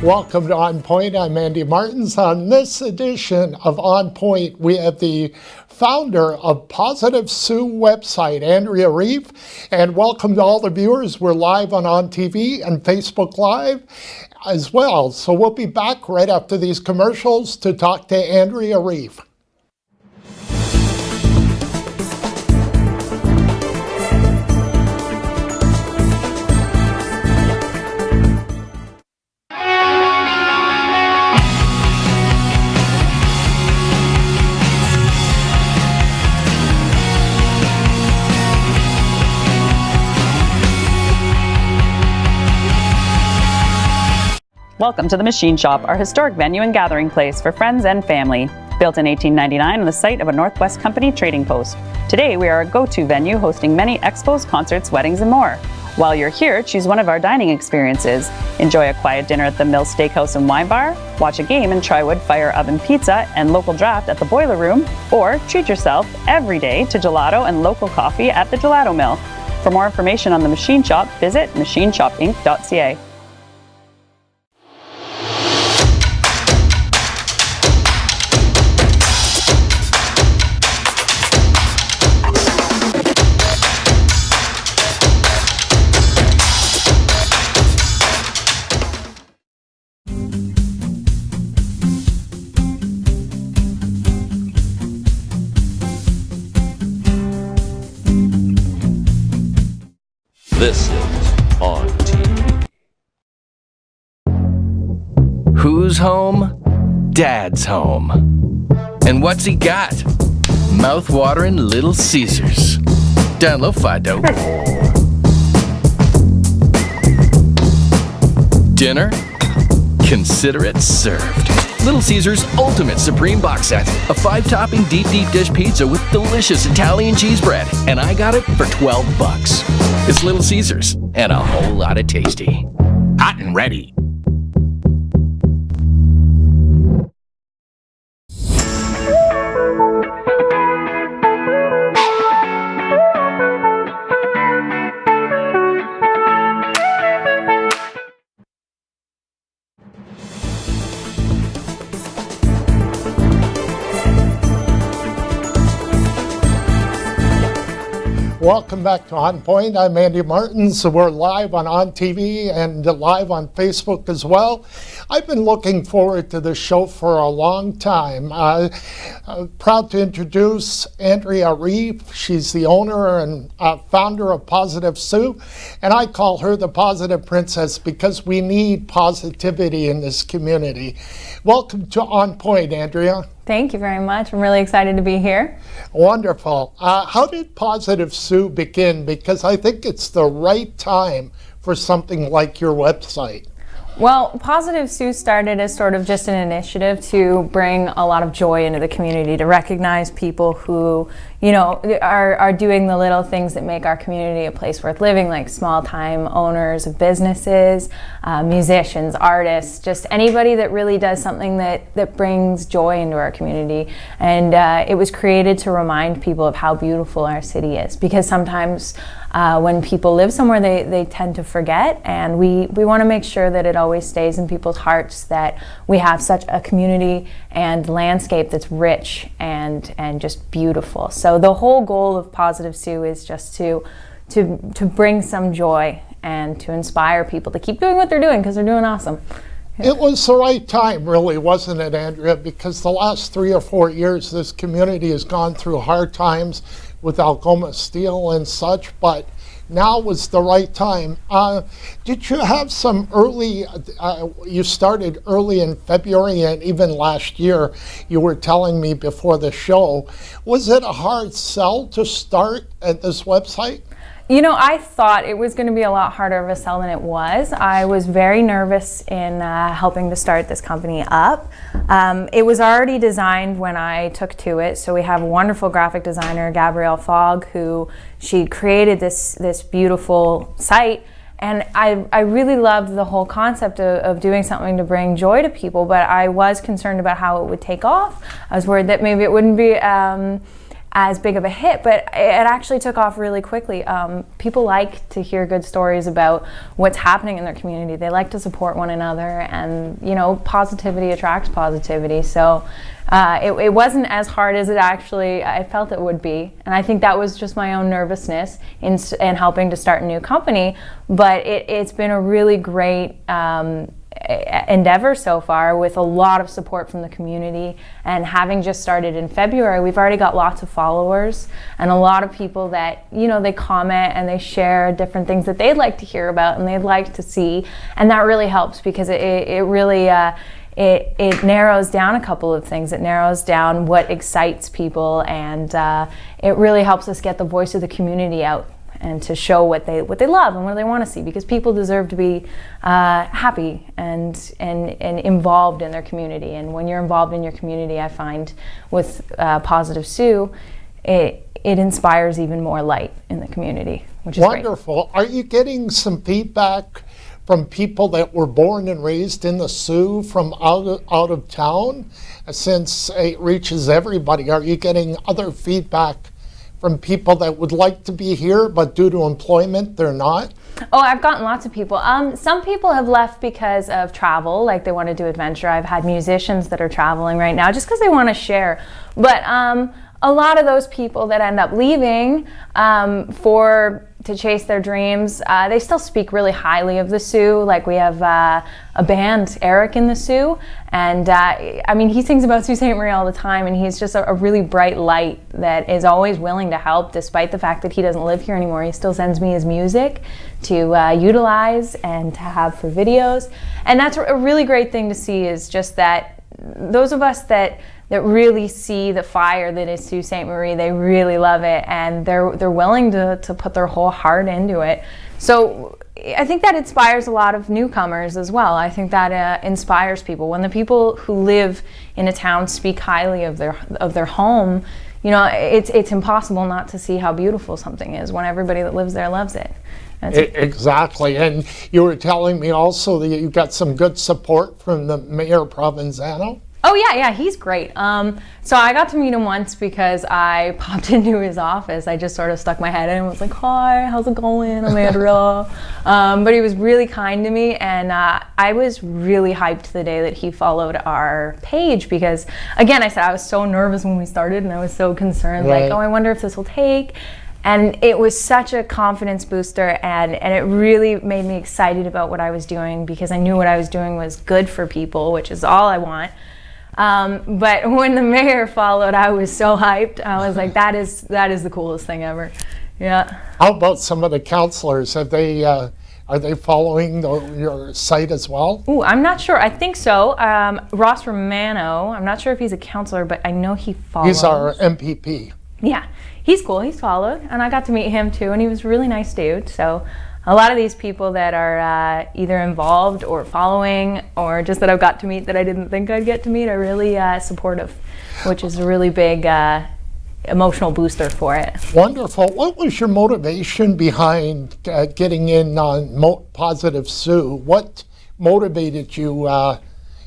Welcome to ONNPoint. I'm Andy Martins. On this edition of ONNPoint, we have the founder of Positive Sue website, Andrea Reeve. And welcome to all the viewers. We're live on ON TV and Facebook Live as well. So we'll be back right after these commercials to talk to Andrea Reeve. Welcome to the Machine Shop, our historic venue and gathering place for friends and family. Built in 1899 on the site of a Northwest Company trading post. Today we are a go-to venue hosting many expos, concerts, weddings, and more. While you're here, choose one of our dining experiences. Enjoy a quiet dinner at the Mill Steakhouse and Wine Bar, watch a game and try wood fire oven pizza and local draft at the Boiler Room, or treat yourself every day to gelato and local coffee at the Gelato Mill. For more information on the Machine Shop, visit machineshopinc.ca. This is On TV. Who's home? Dad's home. And what's he got? Mouth-watering Little Caesars. Download Fido. Dinner? Consider it served. Little Caesars Ultimate Supreme Box Set. A 5-topping deep dish pizza with delicious Italian cheese bread. And I got it for $12. It's Little Caesars and a whole lot of tasty. Hot and ready. Welcome back to ONNPoint. I'm Andy Martins. We're live on ONTV and live on Facebook as well. I've been looking forward to this show for a long time. Proud to introduce Andrea Reeve. She's the owner and founder of Positive Sue, and I call her the Positive Princess because we need positivity in this community. Welcome to ONNPoint, Andrea. Thank you very much. I'm really excited to be here. Wonderful. How did Positive Sue begin? Because I think it's the right time for something like your website. Well, Positive Sue started as sort of just an initiative to bring a lot of joy into the community, to recognize people who, you know, are doing the little things that make our community a place worth living, like small-time owners of businesses, musicians, artists, just anybody that really does something that brings joy into our community. And it was created to remind people of how beautiful our city is, because sometimes when people live somewhere, they tend to forget, and we want to make sure that it always stays in people's hearts that we have such a community and landscape that's rich and just beautiful. So the whole goal of Positive Sue is just to bring some joy and to inspire people to keep doing what they're doing, because they're doing awesome. It was the right time, really, wasn't it, Andrea? Because the last 3 or 4 years, this community has gone through hard times with Algoma Steel and such, but now was the right time. Did you have some early, you started early in February and even last year, you were telling me before the show. Was it a hard sell to start at this website? You know, I thought it was going to be a lot harder of a sell than it was. I was very nervous in helping to start this company up. It was already designed when I took to it. So we have a wonderful graphic designer, Gabrielle Fogg, who she created this beautiful site. And I really loved the whole concept of doing something to bring joy to people, but I was concerned about how it would take off. I was worried that maybe it wouldn't be as big of a hit, but it actually took off really quickly. People like to hear good stories about what's happening in their community. They like to support one another, and positivity attracts positivity. So it wasn't as hard as I felt it would be, and I think that was just my own nervousness in helping to start a new company. But it's been a really great endeavor so far, with a lot of support from the community. And having just started in February, we've already got lots of followers and a lot of people that they comment and they share different things that they'd like to hear about and they'd like to see, and that really helps, because it really it narrows down a couple of things. It narrows down what excites people, and it really helps us get the voice of the community out and to show what they love and what they want to see, because people deserve to be happy and involved in their community. And when you're involved in your community, I find with Positive Sue, it inspires even more light in the community, which is wonderful. Great. Are you getting some feedback from people that were born and raised in the Soo from out of town? Since it reaches everybody, are you getting other feedback from people that would like to be here, but due to employment, they're not? Oh, I've gotten lots of people. Some people have left because of travel, like they want to do adventure. I've had musicians that are traveling right now just because they want to share. But a lot of those people that end up leaving to chase their dreams, they still speak really highly of the Soo. Like we have a band, Eric in the Soo, and he sings about Sault Ste. Marie all the time, and he's just a really bright light that is always willing to help, despite the fact that he doesn't live here anymore. He still sends me his music to utilize and to have for videos, and that's a really great thing to see, is just that those of us that really see the fire that is Sault Ste. Marie, they really love it, and they're willing to put their whole heart into it. So I think that inspires a lot of newcomers as well. I think that inspires people. When the people who live in a town speak highly of their home, it's impossible not to see how beautiful something is when everybody that lives there loves it. Exactly. And you were telling me also that you got some good support from the Mayor Provenzano? Oh yeah, he's great. So I got to meet him once because I popped into his office. I just sort of stuck my head in and was like, "Hi, how's it going? I'm Andrea." But he was really kind to me, and I was really hyped the day that he followed our page, because, again, I said I was so nervous when we started, and I was so concerned, like, "Oh, I wonder if this will take." And it was such a confidence booster, and it really made me excited about what I was doing, because I knew what I was doing was good for people, which is all I want. But when the mayor followed, I was so hyped. I was like, that is the coolest thing ever. Yeah. How about some of the councillors? Are they following your site as well? Ooh, I'm not sure. I think so. Ross Romano, I'm not sure if he's a councillor, but I know he follows. He's our MPP. Yeah, he's cool. He's followed, and I got to meet him too, and he was a really nice dude. So a lot of these people that are either involved or following, or just that I've got to meet that I didn't think I'd get to meet, are really supportive, which is a really big emotional booster for it. Wonderful. What was your motivation behind getting in on Positive Sue? What motivated you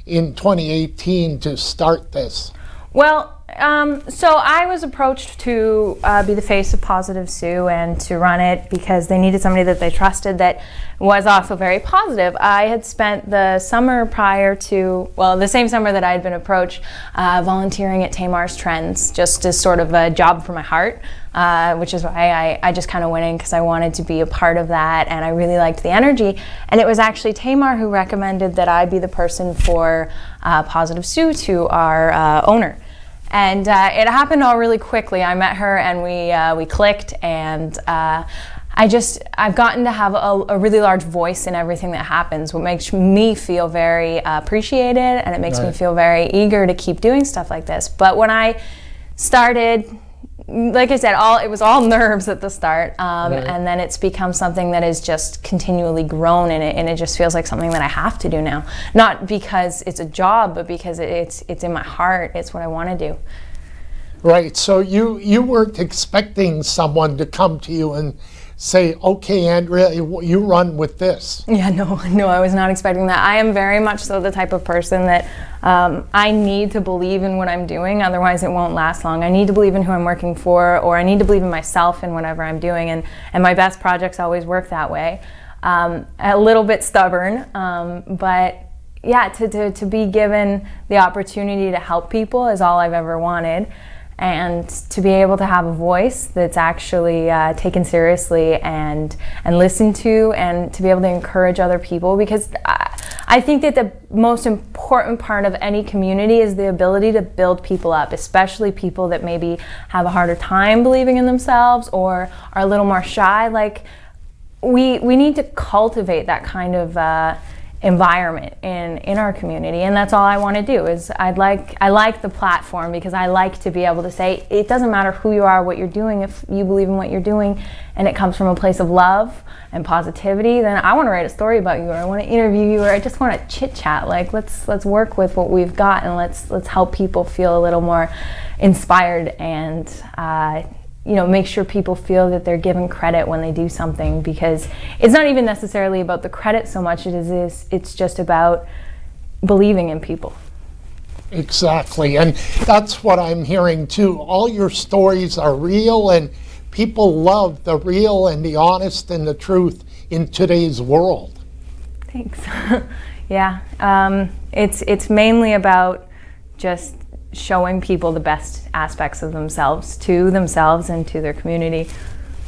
in 2018 to start this? Well, so I was approached to be the face of Positive Sue and to run it because they needed somebody that they trusted that was also very positive. I had spent the summer prior to, well, the same summer that I had been approached, volunteering at Tamar's Trends, just as sort of a job for my heart, which is why I just kind of went in, because I wanted to be a part of that, and I really liked the energy. And it was actually Tamar who recommended that I be the person for Positive Sue to our owner. And it happened all really quickly. I met her and we clicked, and I've gotten to have a really large voice in everything that happens, what makes me feel very appreciated, and it makes me feel very eager to keep doing stuff like this. But when I started, like I said, it was all nerves at the start, and then it's become something that is just continually grown, and it just feels like something that I have to do now. Not because it's a job, but because it's in my heart. It's what I want to do. Right. So you weren't expecting someone to come to you and say, okay, Andrea, you run with this? Yeah, no, I was not expecting that. I am very much so the type of person that I need to believe in what I'm doing, otherwise it won't last long. I need to believe in who I'm working for, or I need to believe in myself in whatever I'm doing, and my best projects always work that way. A little bit stubborn, but yeah, to be given the opportunity to help people is all I've ever wanted. And to be able to have a voice that's actually taken seriously and listened to, and to be able to encourage other people, because I think that the most important part of any community is the ability to build people up, especially people that maybe have a harder time believing in themselves or are a little more shy. Like, we need to cultivate that kind of environment in our community, and that's all I want to do. Is I like the platform, because I like to be able to say it doesn't matter who you are, what you're doing. If you believe in what you're doing and it comes from a place of love and positivity, then I want to write a story about you, or I want to interview you, or I just want to chit chat. Like, let's work with what we've got, and let's help people feel a little more inspired, and make sure people feel that they're given credit when they do something, because it's not even necessarily about the credit so much as it's just about believing in people. Exactly, and that's what I'm hearing too. All your stories are real, and people love the real and the honest and the truth in today's world. Thanks. Yeah, it's mainly about just showing people the best aspects of themselves and to their community.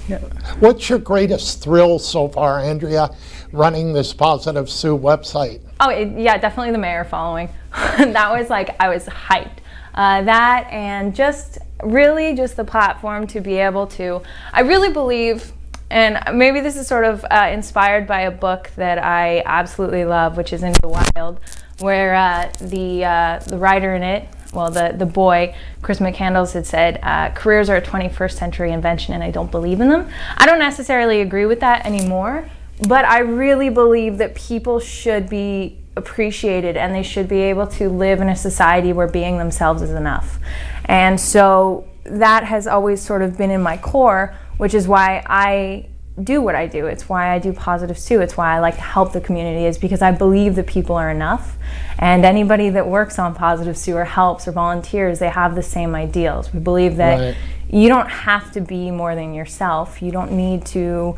Yeah. What's your greatest thrill so far, Andrea, running this Positive Sue website? Oh, yeah, definitely the mayor following. That was like, I was hyped. That, and just the platform to be able to, I really believe, and maybe this is sort of inspired by a book that I absolutely love, which is Into the Wild, where the writer in it, well, the boy, Chris McCandless, had said, careers are a 21st century invention, and I don't believe in them. I don't necessarily agree with that anymore, but I really believe that people should be appreciated, and they should be able to live in a society where being themselves is enough. And so that has always sort of been in my core, which is why I do what I do. It's why I do Positive Sue. It's why I like to help the community, is because I believe that people are enough, and anybody that works on Positive Sue or helps or volunteers, they have the same ideals. We believe that you don't have to be more than yourself. You don't need to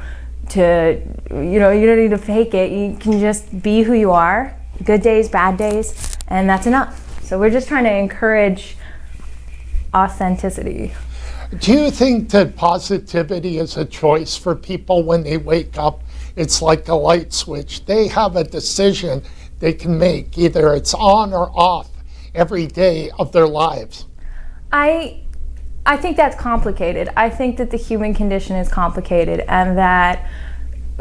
you don't need to fake it. You can just be who you are, good days, bad days, and that's enough. So we're just trying to encourage authenticity. Do you think that positivity is a choice for people when they wake up? It's like a light switch. They have a decision they can make. Either it's on or off every day of their lives. I think that's complicated. I think that the human condition is complicated, and that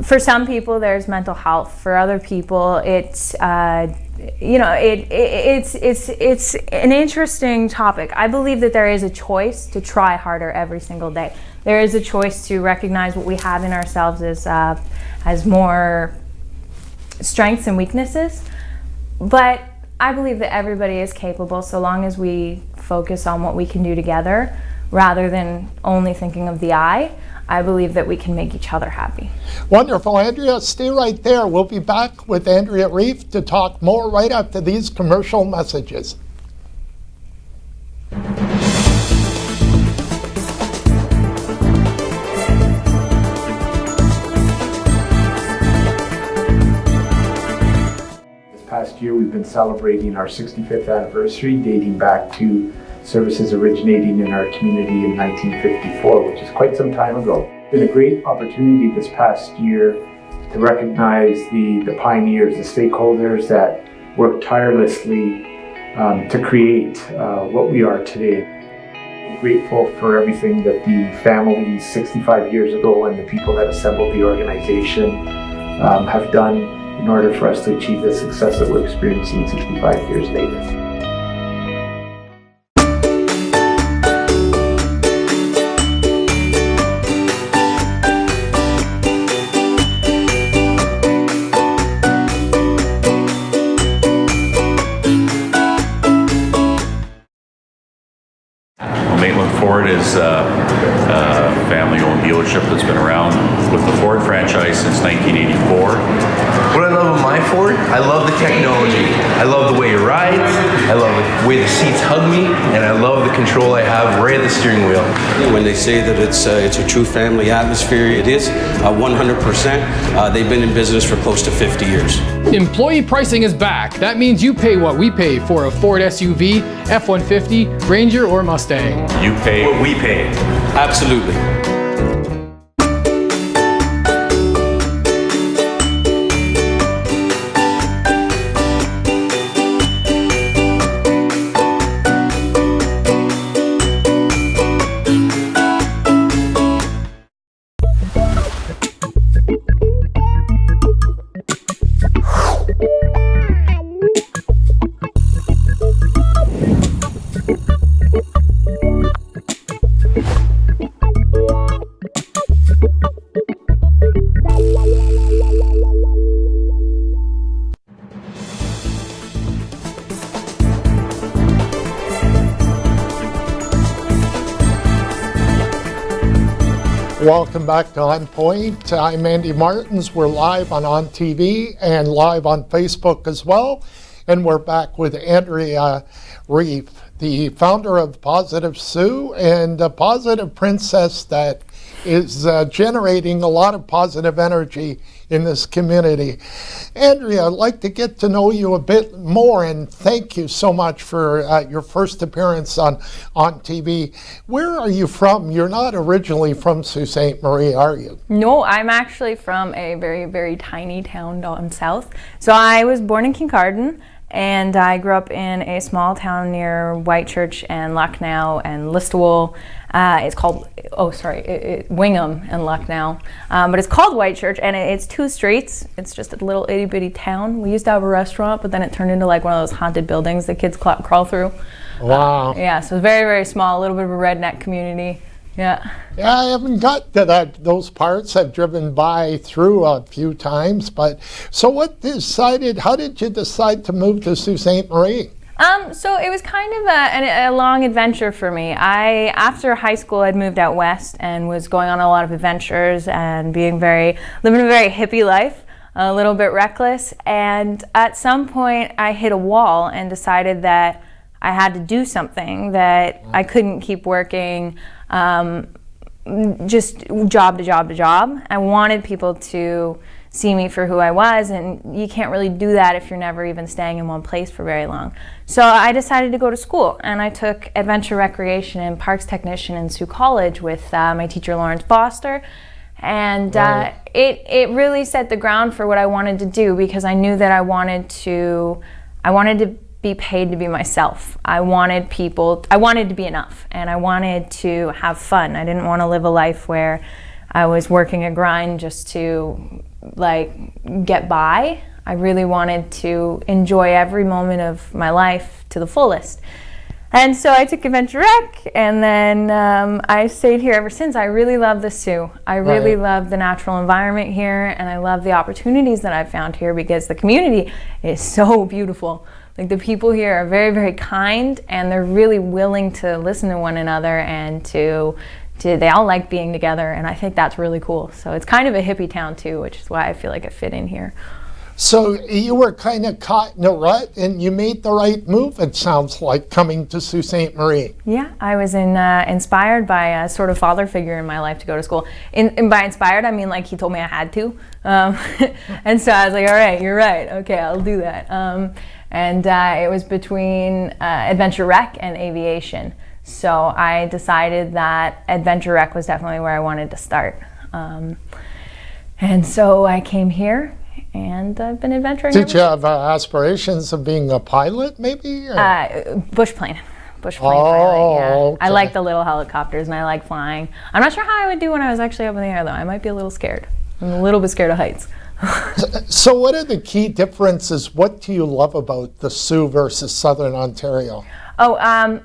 for some people there's mental health. For other people it's it's an interesting topic. I believe that there is a choice to try harder every single day. There is a choice to recognize what we have in ourselves as more strengths and weaknesses. But I believe that everybody is capable, so long as we focus on what we can do together rather than only thinking of the I believe that we can make each other happy. Wonderful, Andrea. Stay right there. We'll be back with Andrea Reef to talk more right after these commercial messages. This past year, we've been celebrating our 65th anniversary, dating back to services originating in our community in 1954, which is quite some time ago. It's been a great opportunity this past year to recognize the pioneers, the stakeholders that worked tirelessly to create what we are today. I'm grateful for everything that the families 65 years ago and the people that assembled the organization have done in order for us to achieve the success that we're experiencing 65 years later. Maitland Ford is family-owned dealership that's been around with the Ford franchise since 1984. What I love about my Ford, I love the technology. I love the way it rides, I love the way the seats hug me, and I love the control I have right at the steering wheel. When they say that it's a true family atmosphere, it is 100%. They've been in business for close to 50 years. Employee pricing is back. That means you pay what we pay for a Ford SUV, F-150, Ranger, or Mustang. You pay What we pay. Absolutely. Welcome back to ONNPoint. I'm Andy Martins. We're live on OnTV and live on Facebook as well. And we're back with Andrea Reef, the founder of Positive Sue and a positive princess that is generating a lot of positive energy in this community. Andrea, I'd like to get to know you a bit more, and thank you so much for your first appearance on TV. Where are you from? You're not originally from Sault Ste. Marie, are you? No, I'm actually from a very, very tiny town down south. So I was born in Kincardine, and I grew up in a small town near Whitechurch and Lucknow and Listowel. It's called, Wingham and Lucknow, but it's called Whitechurch, and it's 2 streets. It's just a little itty bitty town. We used to have a restaurant, but then it turned into like one of those haunted buildings that kids crawl through. Wow. Yeah, so it's very, very small, a little bit of a redneck community. Yeah. Yeah, I haven't got to those parts. I've driven by through a few times, but so how did you decide to move to Sault Ste. Marie? So it was kind of a long adventure for me. After high school, I'd moved out west and was going on a lot of adventures and living a very hippie life, a little bit reckless. And at some point, I hit a wall and decided that I had to do something, that I couldn't keep working just job to job to job. I wanted people to see me for who I was, and you can't really do that if you're never even staying in one place for very long. So I decided to go to school, and I took Adventure Recreation and Parks Technician in Sioux College with my teacher Lawrence Foster, and it really set the ground for what I wanted to do, because I knew that I wanted to be paid to be myself. I wanted to be enough, and I wanted to have fun. I didn't want to live a life where I was working a grind just to get by. I really wanted to enjoy every moment of my life to the fullest. And so I took Adventure Rec, and then I stayed here ever since. I really love the Sioux. I really love the natural environment here, and I love the opportunities that I've found here, because the community is so beautiful. Like, the people here are very, very kind, and they're really willing to listen to one another, and they all like being together, and I think that's really cool. So it's kind of a hippie town too, which is why I feel like I fit in here. So you were kind of caught in a rut, and you made the right move, it sounds like, coming to Sault Ste. Marie. Yeah, I was inspired by a sort of father figure in my life to go to school. And by inspired, I mean like he told me I had to. And so I was like, all right, you're right. Okay, I'll do that. And it was between Adventure Rec and aviation. So I decided that Adventure Rec was definitely where I wanted to start. And so I came here, and I've been adventuring. Did you have aspirations of being a pilot, maybe? Bush plane pilot, yeah. Okay. I like the little helicopters, and I like flying. I'm not sure how I would do when I was actually up in the air, though. I might be a little scared. I'm a little bit scared of heights. So what are the key differences? What do you love about the Sioux versus Southern Ontario? Oh,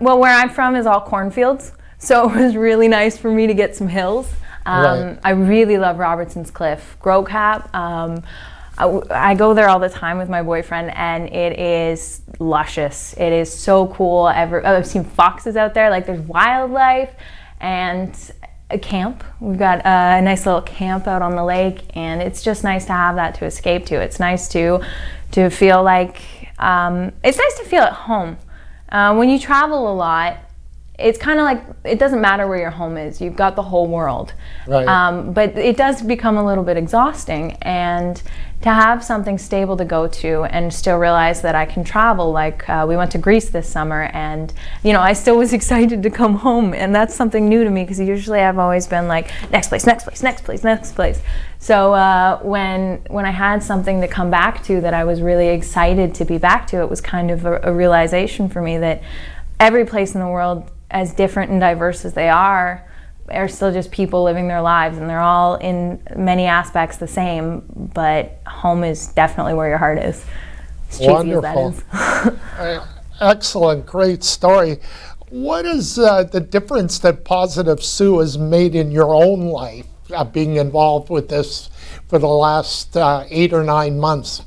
well, where I'm from is all cornfields, so it was really nice for me to get some hills. I really love Robertson's Cliff, Gros Cap. I go there all the time with my boyfriend, and it is luscious. It is so cool. I've seen foxes out there, like there's wildlife, and a camp. We've got a nice little camp out on the lake, and it's just nice to have that to escape to. It's nice to feel like, it's nice to feel at home. When you travel a lot, it's kind of like, it doesn't matter where your home is. You've got the whole world. Right. But it does become a little bit exhausting, and to have something stable to go to and still realize that I can travel. Like we went to Greece this summer, and I still was excited to come home, and that's something new to me, because usually I've always been like, next place, next place, next place, next place. So when I had something to come back to that I was really excited to be back to, it was kind of a realization for me that every place in the world, as different and diverse as they are still just people living their lives, and they're all in many aspects the same, but home is definitely where your heart is. As cheesy Wonderful. as that is. Excellent, great story. What is the difference that Positive Sue has made in your own life, being involved with this for the last 8 or 9 months?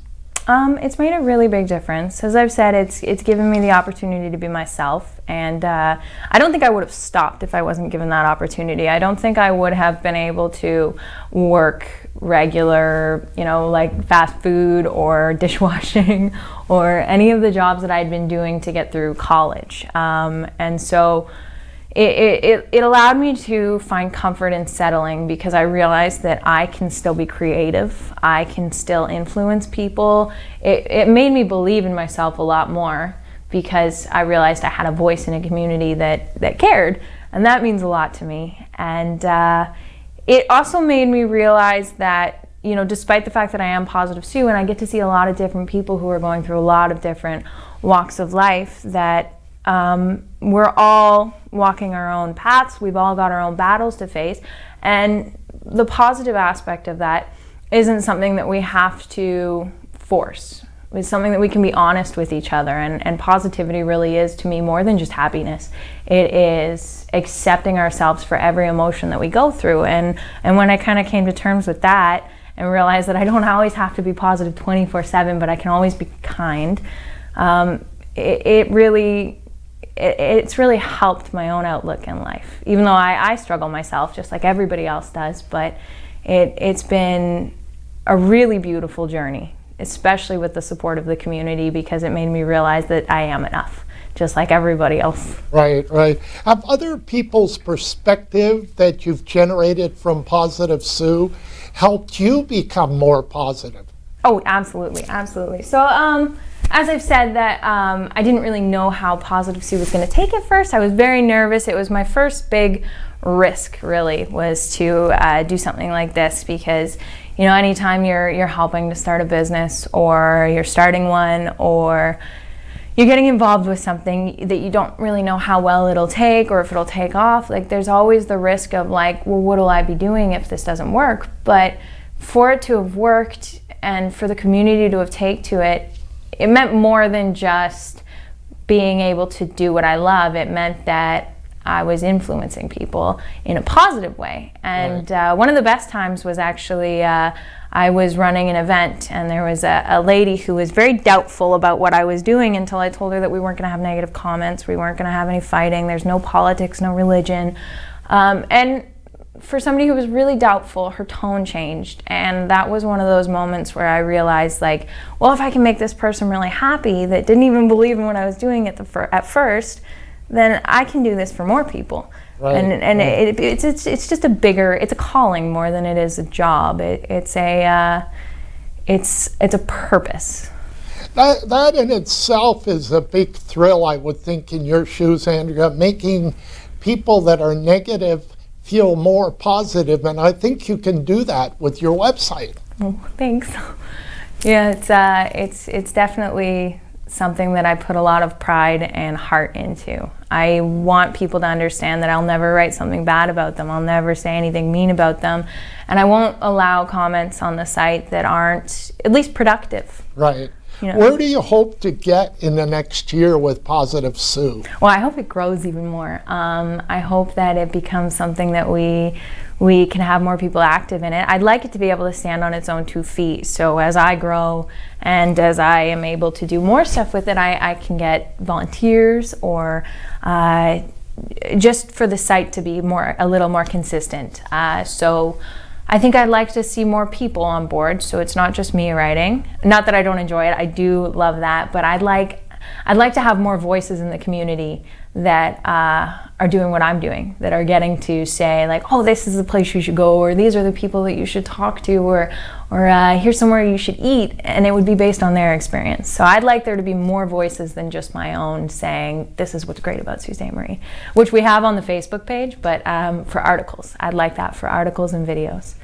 It's made a really big difference. As I've said, it's given me the opportunity to be myself, and I don't think I would have stopped if I wasn't given that opportunity. I don't think I would have been able to work regular, like fast food or dishwashing or any of the jobs that I'd been doing to get through college. And so it allowed me to find comfort in settling, because I realized that I can still be creative. I can still influence people. It made me believe in myself a lot more, because I realized I had a voice in a community that cared, and that means a lot to me. And it also made me realize that, despite the fact that I am Positive Sue and I get to see a lot of different people who are going through a lot of different walks of life, that we're all walking our own paths. We've all got our own battles to face, and the positive aspect of that isn't something that we have to force. It's something that we can be honest with each other, and positivity really is, to me, more than just happiness. It is accepting ourselves for every emotion that we go through, and when I kind of came to terms with that and realized that I don't always have to be positive 24/7, but I can always be kind, it's really helped my own outlook in life, even though I struggle myself just like everybody else does. But it's been a really beautiful journey, especially with the support of the community, because it made me realize that I am enough, just like everybody else. Right. Have other people's perspective that you've generated from Positive Sue helped you become more positive? Oh, absolutely. So, as I've said, that I didn't really know how Positive Sue was going to take it first. I was very nervous. It was my first big risk, really, was to do something like this, because anytime you're helping to start a business, or you're starting one, or you're getting involved with something that you don't really know how well it'll take, or if it'll take off, like, there's always the risk of like, well, what'll I be doing if this doesn't work? But for it to have worked, and for the community to have taken to it, it meant more than just being able to do what I love. It meant that I was influencing people in a positive way. And one of the best times was actually, I was running an event, and there was a lady who was very doubtful about what I was doing, until I told her that we weren't going to have negative comments, we weren't going to have any fighting, there's no politics, no religion. And for somebody who was really doubtful, her tone changed, and that was one of those moments where I realized, like, well, if I can make this person really happy that didn't even believe in what I was doing at first, then I can do this for more people. Right. And it's just it's a calling more than it is a job. It's a purpose. That in itself is a big thrill, I would think, in your shoes, Andrea, making people that are negative feel more positive, and I think you can do that with your website. Oh, thanks. Yeah, it's definitely something that I put a lot of pride and heart into. I want people to understand that I'll never write something bad about them. I'll never say anything mean about them, and I won't allow comments on the site that aren't at least productive. Right. Where do you hope to get in the next year with Positive Sue? Well, I hope it grows even more. I hope that it becomes something that we can have more people active in it. I'd like it to be able to stand on its own 2 feet. So as I grow and as I am able to do more stuff with it, I can get volunteers or just for the site to be a little more consistent. So I think I'd like to see more people on board, so it's not just me writing. Not that I don't enjoy it, I do love that, but I'd like to have more voices in the community that are doing what I'm doing, that are getting to say like, oh, this is the place you should go, or these are the people that you should talk to, or here's somewhere you should eat, and it would be based on their experience. So I'd like there to be more voices than just my own saying, this is what's great about Sault Ste. Marie, which we have on the Facebook page, but for articles. I'd like that for articles and videos.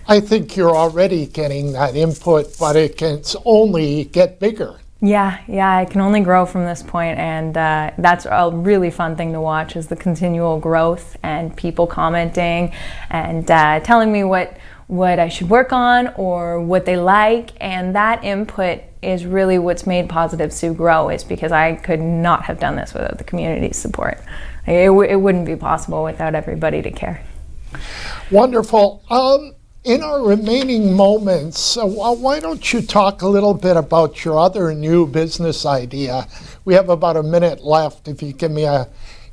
I think you're already getting that input, but it can only get bigger. Yeah, it can only grow from this point, and that's a really fun thing to watch, is the continual growth and people commenting and telling me what I should work on or what they like, and that input is really what's made Positive Sioux grow, is because I could not have done this without the community's support. It wouldn't be possible without everybody to care. Wonderful. In our remaining moments, why don't you talk a little bit about your other new business idea? We have about a minute left. If you give me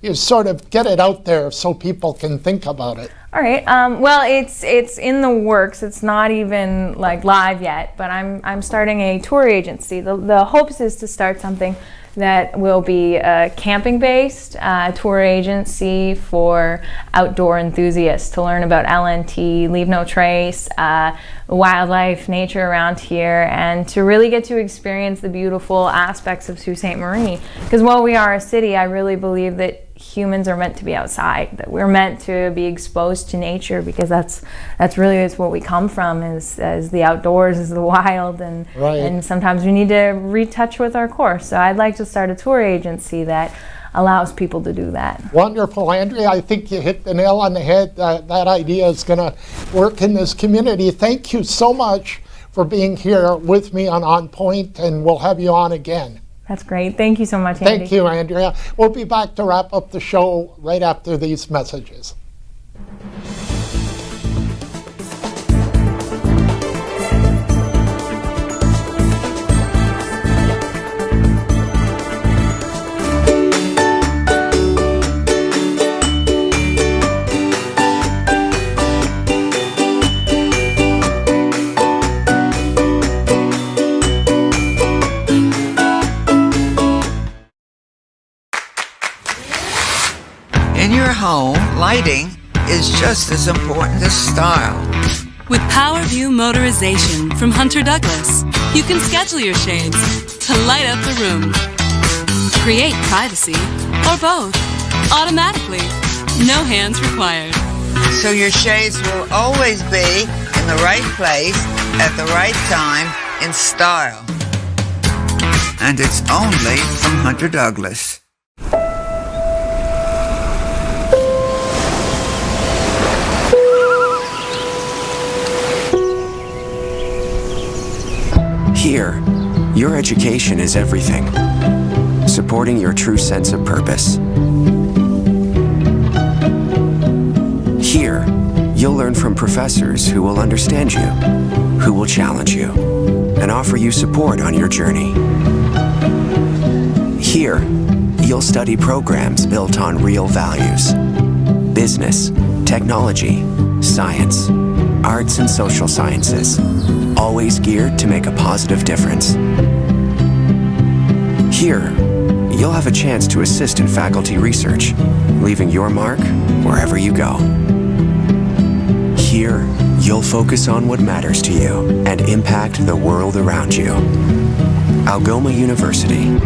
you sort of get it out there so people can think about it. All right. Well, it's in the works. It's not even like live yet, but I'm starting a tour agency. The hopes is to start something that will be a camping-based tour agency for outdoor enthusiasts to learn about LNT, Leave No Trace, wildlife, nature around here, and to really get to experience the beautiful aspects of Sault Ste. Marie. Because while we are a city, I really believe that humans are meant to be outside, that we're meant to be exposed to nature, because that's really is what we come from, is the outdoors, is the wild, and right. And sometimes we need to retouch with our core. So I'd like to start a tour agency that allows people to do that. Wonderful, Andrea. I think you hit the nail on the head. That idea is going to work in this community. Thank you so much for being here with me on ONNPoint, and we'll have you on again. That's great. Thank you so much, Andy. Thank you, Andrea. We'll be back to wrap up the show right after these messages. Home, lighting is just as important as style. With PowerView Motorization from Hunter Douglas, you can schedule your shades to light up the room. Create privacy, or both, automatically. No hands required. So your shades will always be in the right place at the right time in style. And it's only from Hunter Douglas. Here, your education is everything, supporting your true sense of purpose. Here, you'll learn from professors who will understand you, who will challenge you, and offer you support on your journey. Here, you'll study programs built on real values: business, technology, science, arts and social sciences, always geared to make a positive difference. Here, you'll have a chance to assist in faculty research, leaving your mark wherever you go. Here, you'll focus on what matters to you and impact the world around you. Algoma University.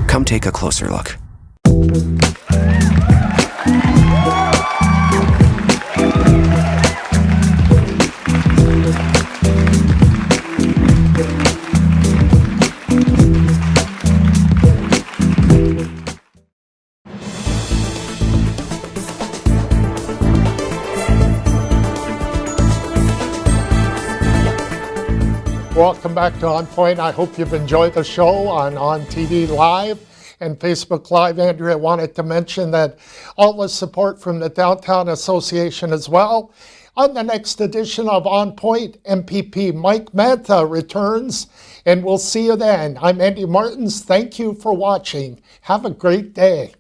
Come take a closer look. Welcome back to ONNPoint. I hope you've enjoyed the show on TV Live and Facebook Live. Andrea wanted to mention that all the support from the Downtown Association as well. On the next edition of ONNPoint, MPP Mike Mantha returns, and we'll see you then. I'm Andy Martins. Thank you for watching. Have a great day.